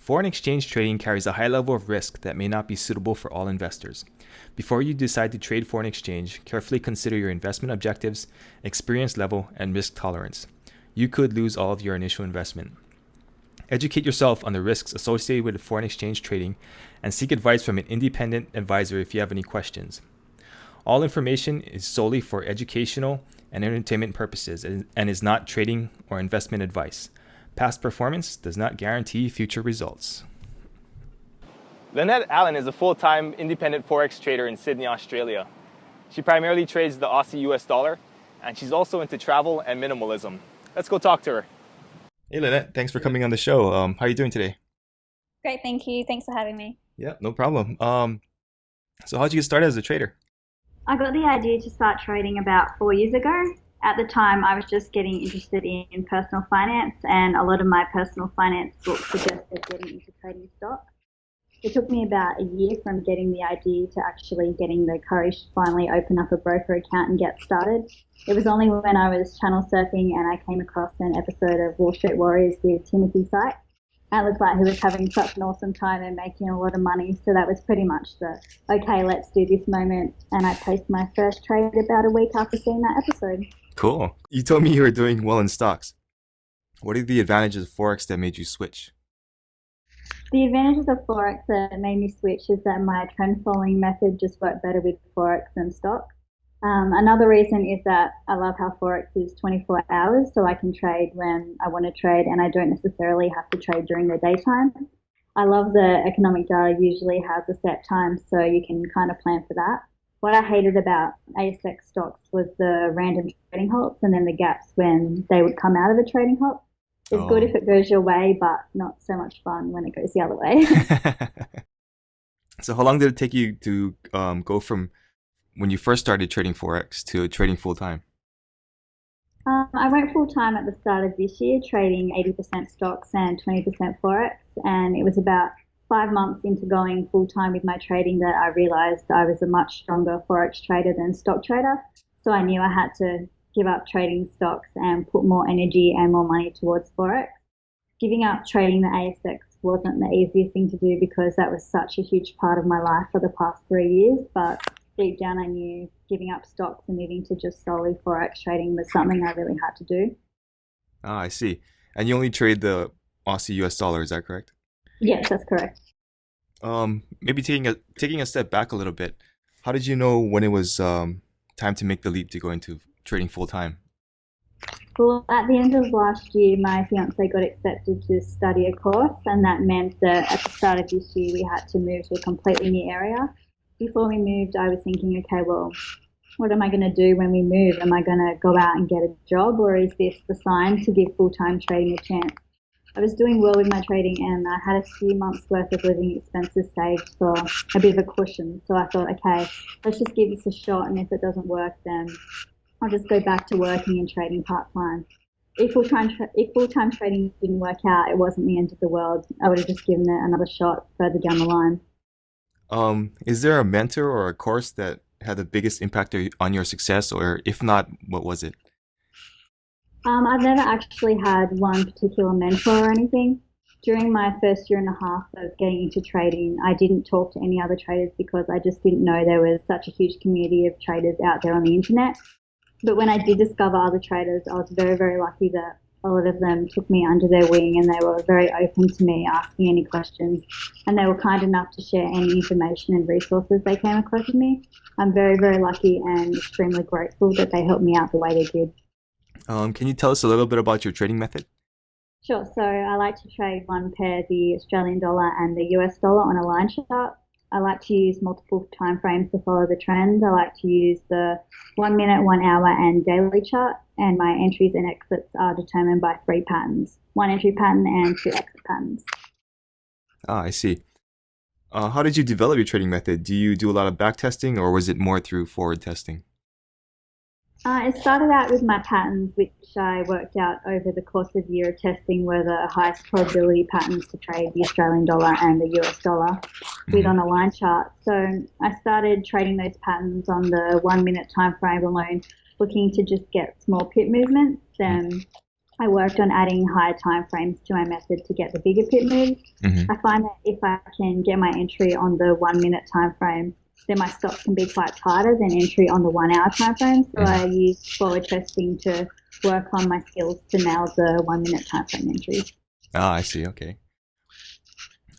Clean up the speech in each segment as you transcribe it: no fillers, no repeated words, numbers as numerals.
Foreign exchange trading carries a high level of risk that may not be suitable for all investors. Before you decide to trade foreign exchange, carefully consider your investment objectives, experience level, and risk tolerance. You could lose all of your initial investment. Educate yourself on the risks associated with foreign exchange trading and seek advice from an independent advisor if you have any questions. All information is solely for educational and entertainment purposes and is not trading or investment advice. Past performance does not guarantee future results. Lynette Allen is a full-time independent Forex trader in Sydney, Australia. She primarily trades the Aussie US dollar, and she's also into travel and minimalism. Let's go talk to her. Hey Lynette, thanks for coming on the show. How are you doing today? Great, thank you. Thanks for having me. Yeah, no problem. So how'd you get started as a trader? I got the idea to start trading about 4 years ago. At the time, I was just getting interested in personal finance, and a lot of my personal finance books suggested getting into trading stocks. It took me about a year from getting the idea to actually getting the courage to finally open up a broker account and get started. It was only when I was channel surfing and I came across an episode of Wall Street Warriors with Timothy Sykes. And it looked like he was having such an awesome time and making a lot of money. So that was pretty much the, okay, let's do this moment. And I placed my first trade about a week after seeing that episode. Cool. You told me you were doing well in stocks. What are the advantages of Forex that made you switch? The advantages of Forex that made me switch is that my trend following method just worked better with Forex than stocks. Another reason is that I love how Forex is 24 hours, so I can trade when I want to trade and I don't necessarily have to trade during the daytime. I love the economic data usually has a set time, so you can kind of plan for that. What I hated about ASX stocks was the random trading halts and then the gaps when they would come out of a trading halt. It's good if it goes your way, but not so much fun when it goes the other way. So how long did it take you to go from when you first started trading Forex to trading full time? I went full time at the start of this year, trading 80% stocks and 20% Forex. And it was about 5 months into going full time with my trading that I realized I was a much stronger Forex trader than stock trader. So I knew I had to give up trading stocks and put more energy and more money towards Forex. Giving up trading the ASX wasn't the easiest thing to do because that was such a huge part of my life for the past 3 years. But deep down, I knew giving up stocks and moving to just solely Forex trading was something I really had to do. Ah, I see. And you only trade the Aussie US dollar, is that correct? Yes, that's correct. Maybe taking a step back a little bit, how did you know when it was time to make the leap to go into trading full time? Well, at the end of last year, my fiance got accepted to study a course, and that meant that at the start of this year, we had to move to a completely new area. Before we moved, I was thinking, okay, well, what am I going to do when we move? Am I going to go out and get a job, or is this the sign to give full-time trading a chance? I was doing well with my trading and I had a few months worth of living expenses saved for a bit of a cushion. So I thought, okay, let's just give this a shot, and if it doesn't work, then I'll just go back to working and trading part-time. If full-time trading didn't work out, it wasn't the end of the world. I would have just given it another shot further down the line. Is there a mentor or a course that had the biggest impact on your success, or if not, what was it? I've never actually had one particular mentor or anything. During my first year and a half of getting into trading, I didn't talk to any other traders because I just didn't know there was such a huge community of traders out there on the internet. But when I did discover other traders, I was very, very lucky that a lot of them took me under their wing and they were very open to me asking any questions, and they were kind enough to share any information and resources they came across with me. I'm very, very lucky and extremely grateful that they helped me out the way they did. Can you tell us a little bit about your trading method? Sure. So I like to trade one pair, the Australian dollar and the US dollar on a line chart. I like to use multiple time frames to follow the trend. I like to use the 1 minute, 1 hour and daily chart, and my entries and exits are determined by 3 patterns, 1 entry pattern and 2 exit patterns. Ah, I see. How did you develop your trading method? Do you do a lot of back testing, or was it more through forward testing? It started out with my patterns, which I worked out over the course of a year of testing were the highest probability patterns to trade the Australian dollar and the US dollar with on a line chart. So I started trading those patterns on the 1 minute time frame alone, looking to just get small pip movements. Then I worked on adding higher time frames to my method to get the bigger pip moves. Hmm. I find that if I can get my entry on the 1 minute time frame, then my stops can be quite tighter than entry on the 1 hour time frame. So Hmm. I use forward testing to work on my skills to nail the 1 minute time frame entries. Ah, I see. Okay.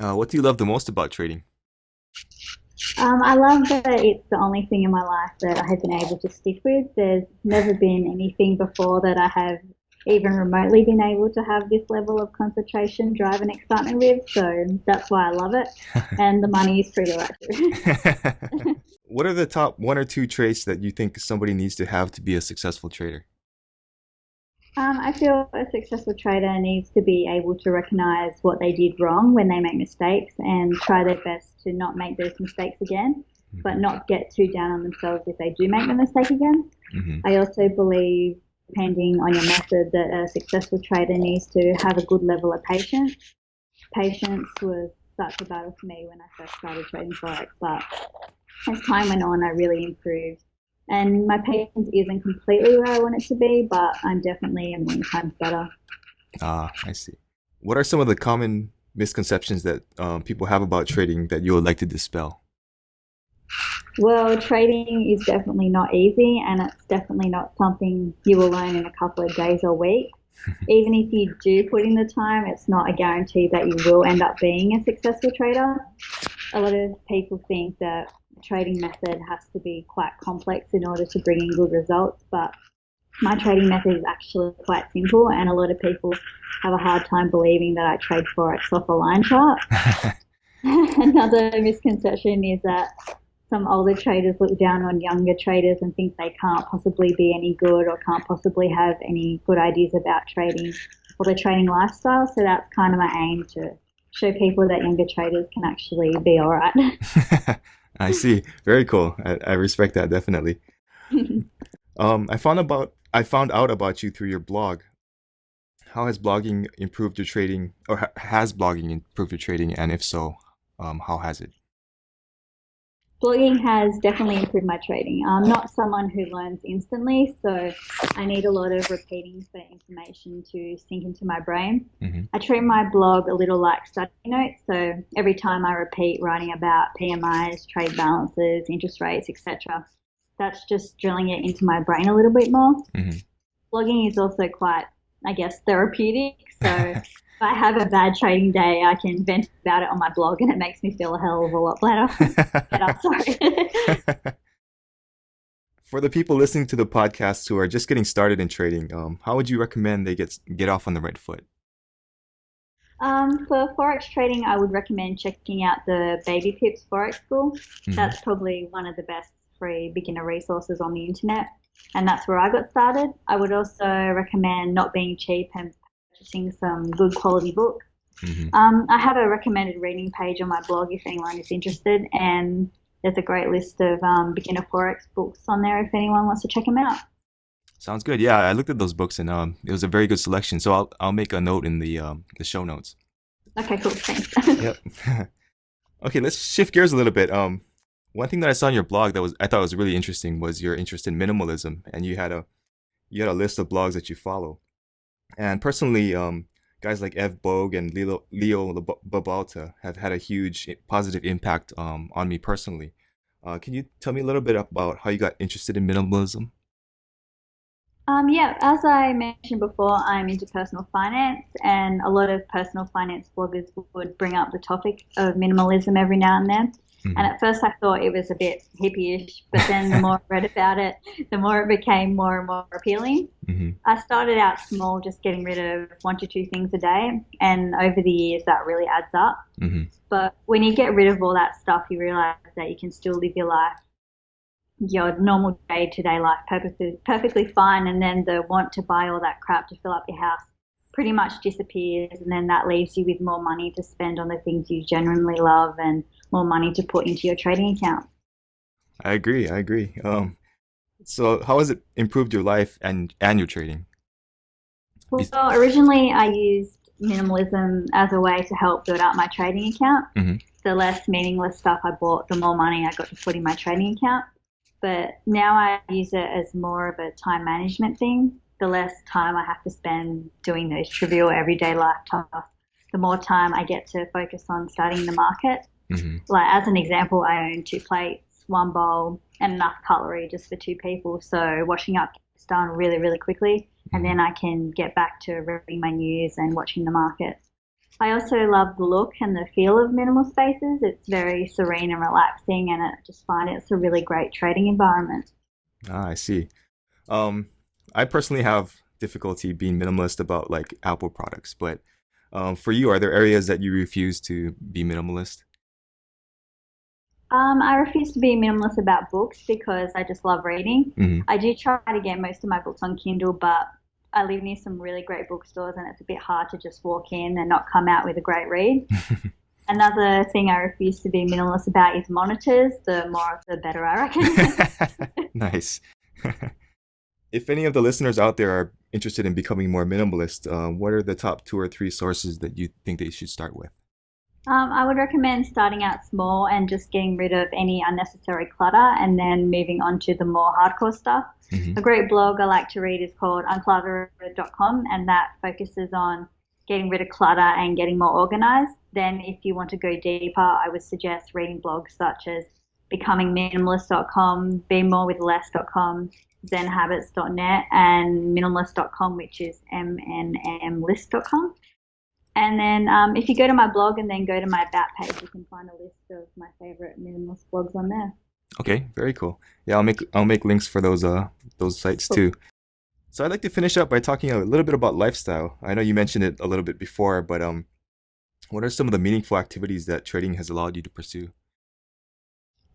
What do you love the most about trading? I love that it's the only thing in my life that I have been able to stick with. There's never been anything before that I have even remotely been able to have this level of concentration, drive, and excitement with. So that's why I love it. And the money is pretty right too. What are the top one or two traits that you think somebody needs to have to be a successful trader? I feel a successful trader needs to be able to recognize what they did wrong when they make mistakes and try their best to not make those mistakes again, but not get too down on themselves if they do make the mistake again. Mm-hmm. I also believe, depending on your method, that a successful trader needs to have a good level of patience. Patience was such a battle for me when I first started trading Forex, but as time went on, I really improved. And my patience isn't completely where I want it to be, but I'm definitely a million times better. Ah, I see. What are some of the common misconceptions that people have about trading that you would like to dispel? Well, trading is definitely not easy, and it's definitely not something you will learn in a couple of days or weeks. Even if you do put in the time, it's not a guarantee that you will end up being a successful trader. A lot of people think that trading method has to be quite complex in order to bring in good results, but my trading method is actually quite simple, and a lot of people have a hard time believing that I trade Forex off a line chart. Another misconception is that some older traders look down on younger traders and think they can't possibly be any good or can't possibly have any good ideas about trading or the trading lifestyle. So that's kind of my aim, to show people that younger traders can actually be all right. I see. Very cool. I respect that definitely. I found out about you through your blog. How has blogging improved your trading, or has blogging improved your trading? And if so, how has it? Blogging has definitely improved my trading. I'm not someone who learns instantly, so I need a lot of repeating for information to sink into my brain. Hmm. I treat my blog a little like study notes, so every time I repeat writing about PMIs, trade balances, interest rates, etc., that's just drilling it into my brain a little bit more. Hmm. Blogging is also quite, I guess, therapeutic. So if I have a bad trading day, I can vent about it on my blog, and it makes me feel a hell of a lot better. Better, sorry. For the people listening to the podcast who are just getting started in trading, how would you recommend they get off on the right foot? For Forex trading, I would recommend checking out the Baby Pips Forex School. Hmm. That's probably one of the best free beginner resources on the internet, and that's where I got started. I would also recommend not being cheap and purchasing some good quality books. Hmm. I have a recommended reading page on my blog if anyone is interested, and there's a great list of beginner Forex books on there if anyone wants to check them out. Sounds good. Yeah, I looked at those books and it was a very good selection. So I'll make a note in the show notes. Okay, cool. Thanks. Yep. Okay, let's shift gears a little bit. One thing that I saw on your blog that was I thought was really interesting was your interest in minimalism, and you had a list of blogs that you follow. And personally, guys like Ev Bogue and Leo Babalta have had a huge positive impact on me personally. Can you tell me a little bit about how you got interested in minimalism? Yeah, as I mentioned before, I'm into personal finance, and a lot of personal finance bloggers would bring up the topic of minimalism every now and then. And Hmm. at first, I thought it was a bit hippie-ish, but then the more I read about it, the more it became more and more appealing. Hmm. I started out small, just getting rid of one to two things a day, and over the years, that really adds up. Hmm. But when you get rid of all that stuff, you realize that you can still live your normal day to day life perfectly fine, and then the want to buy all that crap to fill up your house pretty much disappears, and then that leaves you with more money to spend on the things you genuinely love and more money to put into your trading account. I agree. I agree. So how has it improved your life and your trading? Well, Be- originally I used minimalism as a way to help build up my trading account. Mhm. The less meaningless stuff I bought, the more money I got to put in my trading account. But now I use it as more of a time management thing. the less time I have to spend doing those trivial everyday life tasks, the more time I get to focus on studying the market. Hmm. Like, as an example, I own 2 plates, one bowl, and enough cutlery just for 2 people. So washing up gets done really, really quickly, and Hmm. then I can get back to reading my news and watching the markets. I also love the look and the feel of minimal spaces. It's very serene and relaxing, and I just find it's a really great trading environment. I see. Um, I personally have difficulty being minimalist about like Apple products, but for you, are there areas that you refuse to be minimalist? I refuse to be minimalist about books because I just love reading. Hmm. I do try to get most of my books on Kindle, but I live near some really great bookstores and it's a bit hard to just walk in and not come out with a great read. Another thing I refuse to be minimalist about is monitors. The more, the better, I reckon. Nice. If any of the listeners out there are interested in becoming more minimalist, what are the top two or three sources that you think they should start with? I would recommend starting out small and just getting rid of any unnecessary clutter and then moving on to the more hardcore stuff. Hmm. A great blog I like to read is called uncluttered.com, and that focuses on getting rid of clutter and getting more organized. Then, if you want to go deeper, I would suggest reading blogs such as becomingminimalist.com, bemorewithless.com, zenhabits.net, and minimalist.com, which is mnmlist.com. And then if you go to my blog and then go to my About page, you can find a list of my favorite minimalist blogs on there. Okay, very cool. Yeah, I'll make links for those sites Cool. too. So I'd like to finish up by talking a little bit about lifestyle. I know you mentioned it a little bit before, but what are some of the meaningful activities that trading has allowed you to pursue?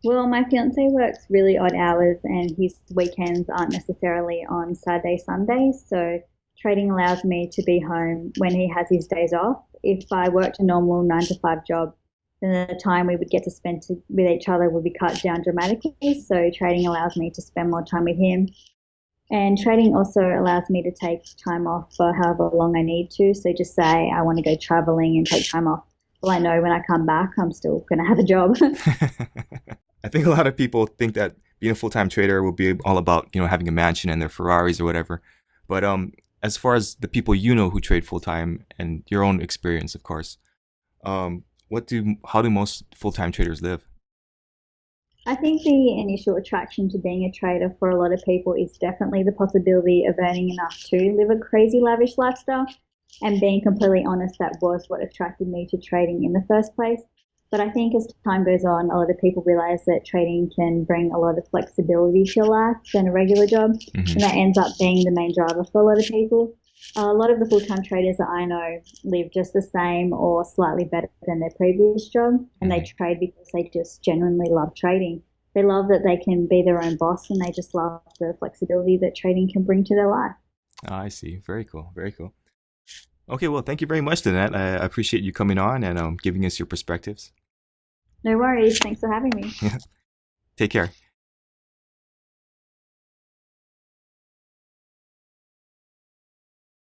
Well, my fiance works really odd hours and his weekends aren't necessarily on Saturday, Sunday. So trading allows me to be home when he has his days off. If I worked a normal 9 to 5 job, then the time we would get to spend with each other would be cut down dramatically. So trading allows me to spend more time with him. And trading also allows me to take time off for however long I need to. So just say I want to go traveling and take time off. Well, I know when I come back, I'm still going to have a job. I think a lot of people think that being a full-time trader will be all about, having a mansion and their Ferraris or whatever. But as far as the people you know who trade full-time and your own experience, of course, how do most full-time traders live? I think the initial attraction to being a trader for a lot of people is definitely the possibility of earning enough to live a crazy lavish lifestyle. And being completely honest, that was what attracted me to trading in the first place. But I think as time goes on, a lot of people realize that trading can bring a lot of flexibility to your life than a regular job. Hmm. And that ends up being the main driver for a lot of people. A lot of the full time traders that I know live just the same or slightly better than their previous job. And they Hmm. trade because they just genuinely love trading. They love that they can be their own boss and they just love the flexibility that trading can bring to their life. I see. Very cool. Very cool. Okay, well, thank you very much, Lynette. I appreciate you coming on and giving us your perspectives. No worries. Thanks for having me. Take care.